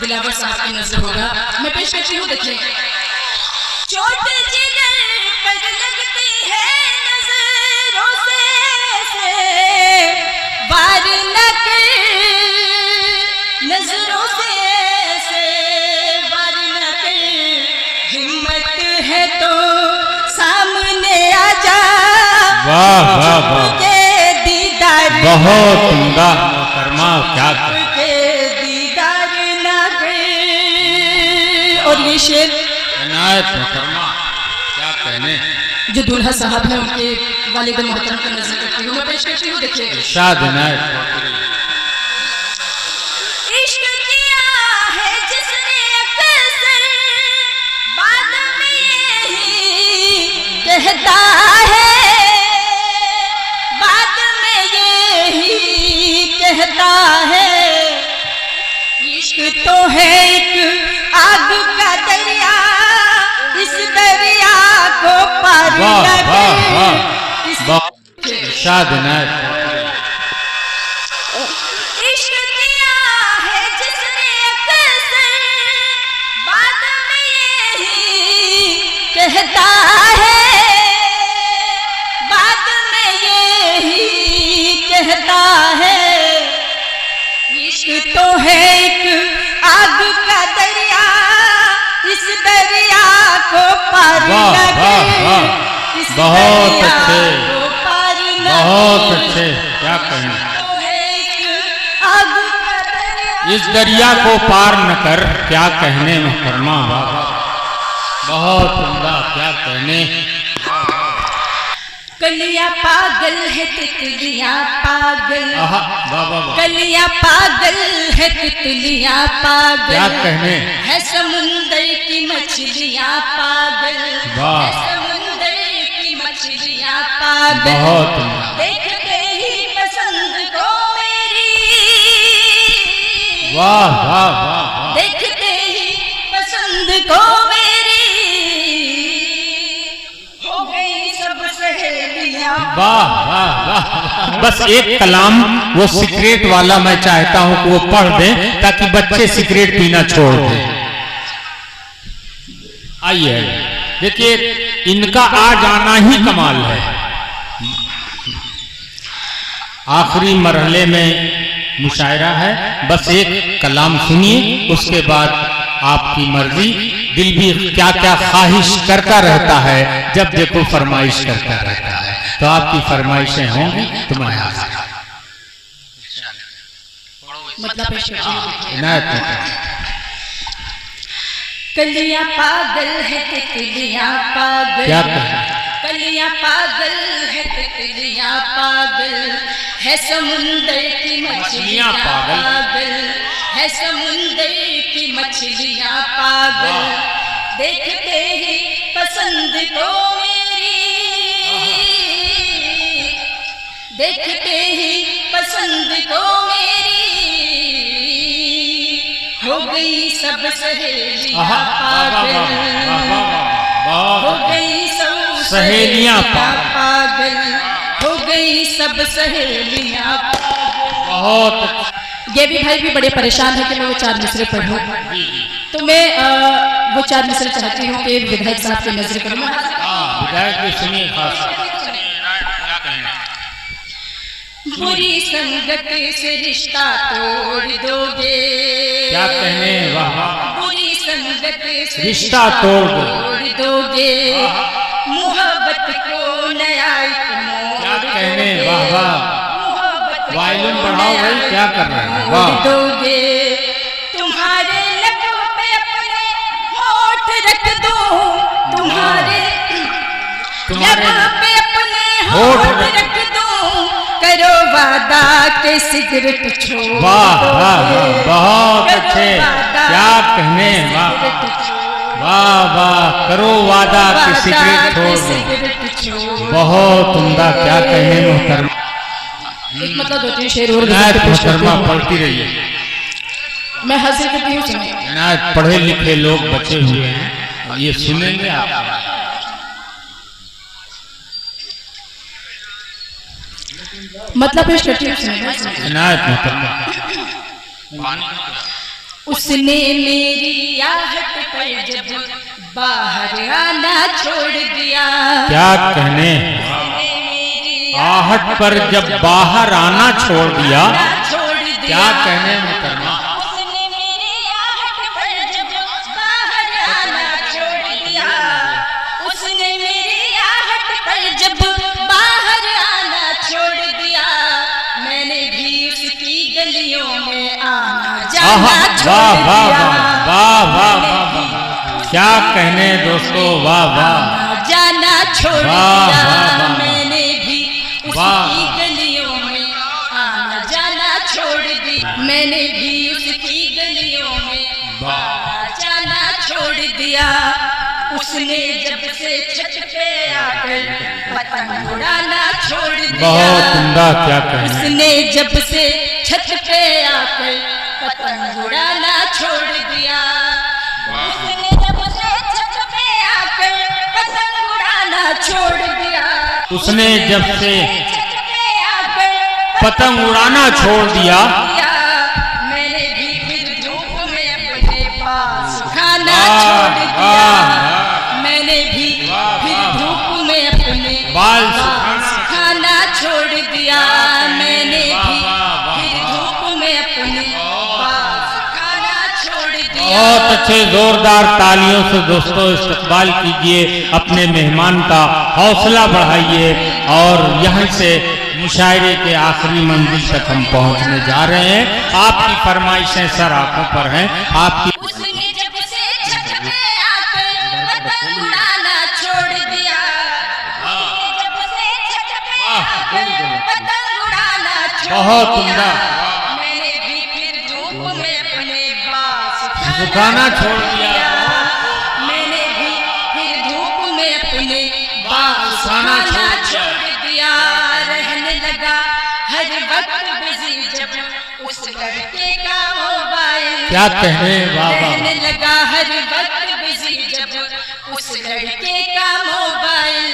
दिलावर साहब की नजर होगा। मैं पेश करती हूँ, देखिए। चोट जिगर पर लगती है नजरों से वार न कर, नजरों से वार न कर, हिम्मत है तो सामने आ जा। वाह वाह वाह, के दीदार बहुत उम्दा मोहतरमा, क्या के दीदार ना कर। और ये शेर इनायत मोहतरमा, क्या कहने। जो दूल्हा साहब है उनके वालिद मोहतरम को नजर करती हूँ, मैं पेश करती हूँ, देखिए। इरशाद इनायत। इश्क किया है जिसने अक्सर बाद में यही कहता है, बाद में यही कहता है। इश्क तो है एक आग का दरिया, इस दरिया को पार वाह न वाह कर। वाह, बहुत इरशाद इनायत। इश्क किया है जिसने अक्सर बाद में यही कहता है, बाद में यही कहता है। इश्क तो है एक आग का दरिया, इस दरिया को पार न वाह वाह कर, वाह, इस बहुत दरिया अच्छे, को पार न बहुत कर। अच्छे, क्या कहने। आग का दरिया इस दरिया को पार न कर, क्या कहने मोहतरमा। वाह वाह, बहुत उम्दा, क्या कहने। कलिया पागल है तितलियां पागल, आहा, वाह वाह वाह, कलिया पागल है तितलियां पागल, क्या कहने। है समुंदर की मछलियां पागल, वाह। है समुंदर की मछलियां पागल। बहुत उम्दा, देखते ही पसंद को मेरी, वाह वाह वाह वाह, देखते ही पसंद को मेरी, हो गई सब सहेलियां। वाह वाह वाह। बस एक कलाम वो सिगरेट वाला मैं चाहता हूं कि वो पढ़ दें, ताकि बच्चे सिगरेट पीना छोड़ दें। आइए देखिए, इनका आज आना ही कमाल है। आखिरी मरहले में मुशायरा है, बस एक कलाम सुनिए, उसके बाद आपकी मर्जी। दिल भी क्या क्या ख्वाहिश करता रहता है, जब देखो फरमाइश करता रहता है। तो आपकी फरमाइशें होंगी तो मैं हाजिर। मतलब पेश करती हूँ। इनायत में कलियां पागल है तितलियां पागल, क्या कहना। कलियां पागल है तितलियां पागल, है समुंदर की मछलियां पागल, है समुंदर की मछलियां पागल। देखते ही पसंद को मेरी, देखते ही पसंद को मेरी, हो गई सब सहेलियां पागल, हो गई सब सहेलियां पागल, हो गई सब सहेलियां पागल। बहुत। ये भी भाई भी बड़े परेशान है कि मैं वो 4 मिसरे पढ़ूं, तो मैं वो 4 मिसरे चाहती हूँ कि विधायक साहब की नजर करूँ। विधायक भी सुनिए खास। बुरी संगत से रिश्ता तोड़ दोगे, क्या कहने। वाह वाह, बुरी संगत से रिश्ता तोड़ दोगे, मोहब्बत को नया एक मोड़ क्या कहने। दोगे, वाह वाह, मोहब्बत को वायलिन बढ़ाओ भाई, नया क्या कर रहे हैं। मोड़ वाह, दोगे। तुम्हारे लबों पे अपने होठ रख दूं, तुम्हारे लबों पे अपने होठ रख दूं, करो वादा के सिगरेट छोड़। वाह वाह वाह, बहुत करो अच्छे, वादा क्या कहने। वाह सिगरेट छोड़, वाह वाह, करो वादा कि सिगरेट छोड़ दो। बहुत उम्दा, क्या कहने मोहतरमा। एक मतलब 2-3 शेर और इनायत मोहतरमा पढ़ती रहिए। मैं हाजिर करती हूँ, सुनिए। इनायत पढ़े लिखे लोग बचे हुए हैं, ये सुनेंगे आप। मतलब पेश करती हूँ, सुनिए। इनायत मोहतरमा। उसने मेरी आहट पर जब बाहर आना छोड़ दिया। क्या कहने, आहट पर जब बाहर आना छोड़ दिया। क्या कहने मुकरमा, उसने मेरी आहट पर जब बाहर आना छोड़ दिया। उसने मेरी आहट पर जब बाहर आना छोड़ दिया। मैंने भी उसकी गलियों में आना जाना छोड़ दिया। वाह वाह वाह, क्या कहने दोस्तों, वाह वाह, जाना छोड़ दिया। मैंने भी उसकी गलियों में आना जाना छोड़ दिया। मैंने भी उसकी गलियों में आना जाना छोड़ दिया। उसने जब से छत पे आकर पतंग उड़ाना छोड़ दिया। बहुत उम्दा, क्या कहने। उसने जब से छत पे आकर पतंग उड़ाना छोड़ दिया। उसने जब से छत पे आकर पतंग उड़ाना छोड़ दिया। उसने जब से छत पे आकर पतंग उड़ाना छोड़ दिया। मैंने भी फिर धूप में अपने पास खाना छोड़ दिया। मैंने भी फिर धूप में अपने बाल पास खाना छोड़ दिया। मैंने भी फिर धूप में अपने पास खाना छोड़ दिया। बहुत अच्छे जोरदार तालियों से दोस्तों इस्तकबाल कीजिए, अपने मेहमान का हौसला बढ़ाइए। और यहाँ से मुशायरे के आखिरी मंजिल तक हम पहुँचने जा रहे हैं। आपकी फरमाइशें सर आंखों पर हैं। आपकी उसने जब से छत पे आकर पतंग उड़ाना छोड़ दिया। उसने जब से छत पे आकर पतंग उड़ाना छोड़ बहुत दिया। उम्दा। मैंने भी फिर धूप में अपने बाल सुखाना छोड़ दिया। मैंने भी फिर धूप में अपने बाल सुखाना छोड़ दिया। रहने लगा हर वक्त बिजी जब उस लड़के का मोबाइल। क्या कहने, वाह वाह, रहने लगा हर वक्त बिजी जब उस लड़के का मोबाइल।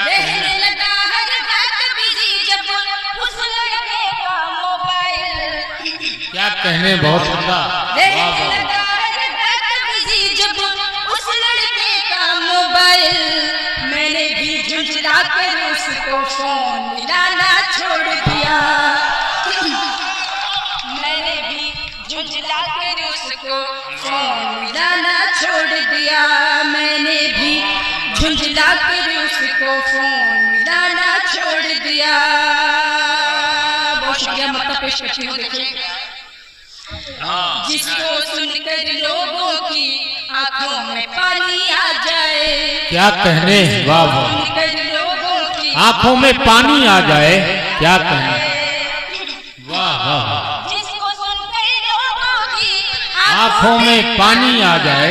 रहने लगा हर वक्त बिजी जब उस लड़के का मोबाइल। क्या कहने, बहुत उम्दा, रहने वाह वाह। लगा हर वक्त बिजी जब उस लड़के का मोबाइल। मैंने भी झुंझला कर उसको फोन मिलाना छोड़ दिया। मैंने भी झुंझला कर उसको फोन मिलाना छोड़ दिया। मैंने भी झुंझला कर उसको फोन मिलाना छोड़ दिया। बहुत शुक्रिया, मतलब पेश करती हूँ। देखिए, जिसको सुनकर लोगों की आंखों में पानी आ जाए। क्या कहने, वाह वाह, सुनकर लोगों की आंखों में पानी आ जाए। क्या कहने, वाह वाह, जिसको सुनकर लोगों की आंखों में पानी आ जाए।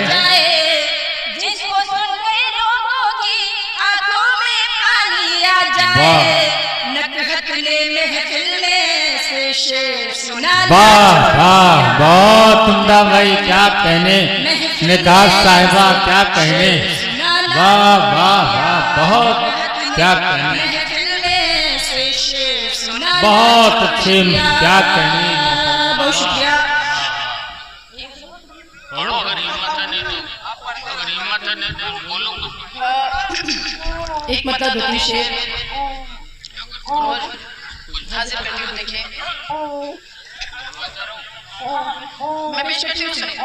जिसको सुनकर लोगों की आंखों में पानी आ जाए। वाह। नकहत ने महफिल में से शेर सुनाना वाह छोड़ वाह, दिया। बहुत उम्दा भाई, क्या कहने, निगाह साहिबा, क्या कहने, वाह वाह वाह, बहुत, क्या कहने, महफिल में से शेर सुनाना बहुत छोड़ अच्छे, दिया। क्या कहने। बहुत शुक्रिया। एक मतलब दो तीन शेर और हाजिर करती हूँ। देखें, मैं पेश करती हूँ, सुनिए।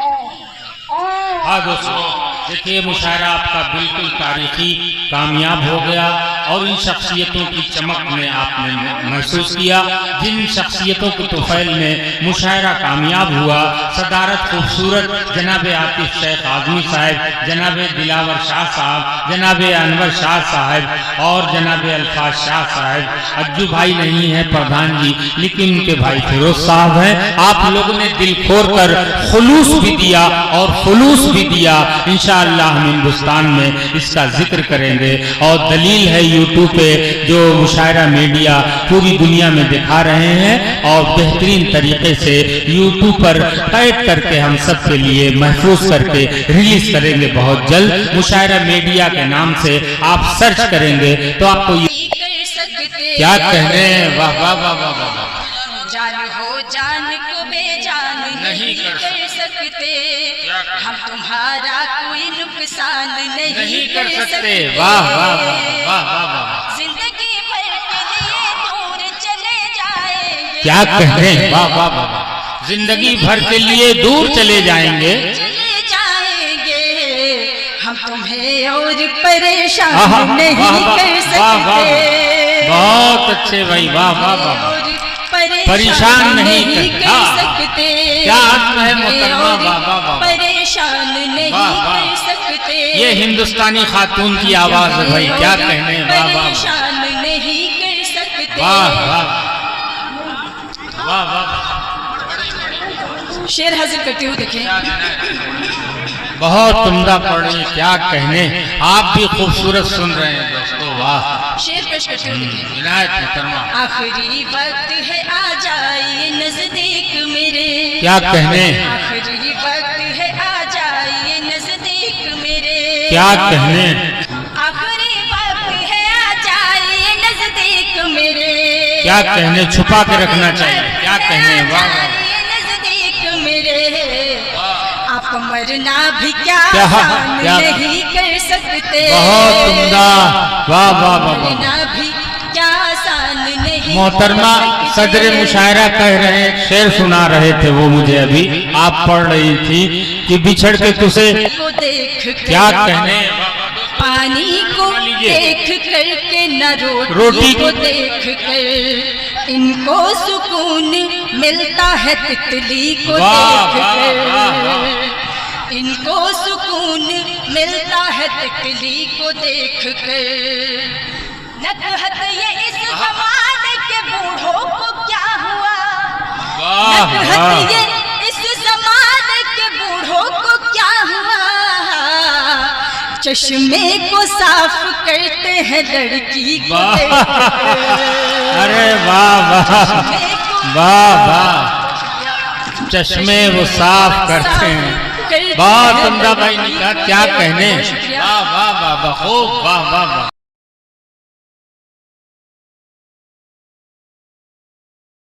हाँ दोस्तों, देखिए मुशायरा आपका बिल्कुल तारीखी कामयाब हो गया। और इन शख्सियतों की चमक में आपने महसूस किया, जिन शख्सियतों के तुफैल में मुशायरा कामयाब हुआ। सदारत खूबसूरत जनाब आतिफ शेख आजमी साहब, जनाब दिलावर शाह साहब, जनाब अनवर शाह साहब और जनाब अल्फाज शाह साहब। अज्जू भाई नहीं है प्रधान जी, लेकिन उनके भाई फिरोज साहब हैं। आप लोगों ने दिल खोल कर खुलूस भी दिया और खुलूस भी दिया। इंशाअल्लाह हम हिंदुस्तान में इसका जिक्र करेंगे। और दलील है यूट्यूब पे जो मुशायरा मीडिया पूरी दुनिया में दिखा रहे हैं और बेहतरीन तरीके से यूट्यूब पर कैद करके हम सब के लिए महफूज करके रिलीज करेंगे बहुत जल्द। मुशायरा मीडिया के नाम से आप सर्च करेंगे तो आपको क्या कहने, वाह वाह वाह वाह वाह, जान हो जान को बेजान नहीं कर सकते। तुम्हारा कोई नुकसान नहीं कर सकते। वाह वाह वाह वाह वाह वाह, जिंदगी भर के लिए दूर चले जाएंगे। क्या कह रहे हैं, वाह वाह वाह, जिंदगी भर के लिए दूर चले जाएंगे, हम तुम्हें और परेशान नहीं कर सकते। बहुत अच्छे भाई, वाह वाह वाह, परेशान नहीं कर सकते। क्या अर्थ है मोहतरमा, वाह वाह वाह, परेशान नहीं कर सकते। ये हिंदुस्तानी खातून की आवाज है भाई, क्या कहने, वाह वाह परेशान नहीं कर सकते। वाह वाह वाह वाह, शेर हाजिर करते हुए देखें, बहुत उम्दा पढ़ी, क्या कहने, आप भी खूबसूरत सुन रहे हैं दोस्तों, वाह। शेर पेश करते हुए देखें, विनायत मोहतरमा, आखिरी वक्त है आ जाइए नजदीक मेरे। क्या कहने, आखिरी वक्त है आ जाइए नजदीक मेरे। क्या कहने, आखिरी वक्त है आ जाइए नजदीक मेरे। क्या कहने, छुपा के रखना चाहिए, क्या कहने, वाह वाह, नजदीक मेरे। आप मरना भी क्या क्या नहीं कर सकते। बहुत उम्दा, वाह वाह वाह वाह। मरना भी क्या आसान नहीं। मोहतरमा सदर मुशायरा कह रहे हैं, शेर सुना रहे थे वो मुझे अभी, आप पढ़ रही थी कि बिछड़ के तुझे को देख क्या कहने, पानी को देख करके न रोटी को देख कर इनको सुकून मिलता है तितली को देख कर। इनको सुकून मिलता है तितली को देख कर। नकहत ये इस जमाने के बूढ़ों को क्या हुआ। नकहत ये इस जमाने के बूढ़ों को क्या हुआ। चश्मे को साफ करते हैं लड़की को देख कर। अरे वाह वाह वाह वाह, चश्मे वो साफ करते हैं, बहुत उम्दा भाई ने कहा, क्या कहने, वाह वाह वाह, खूब, वाह वाह वाह।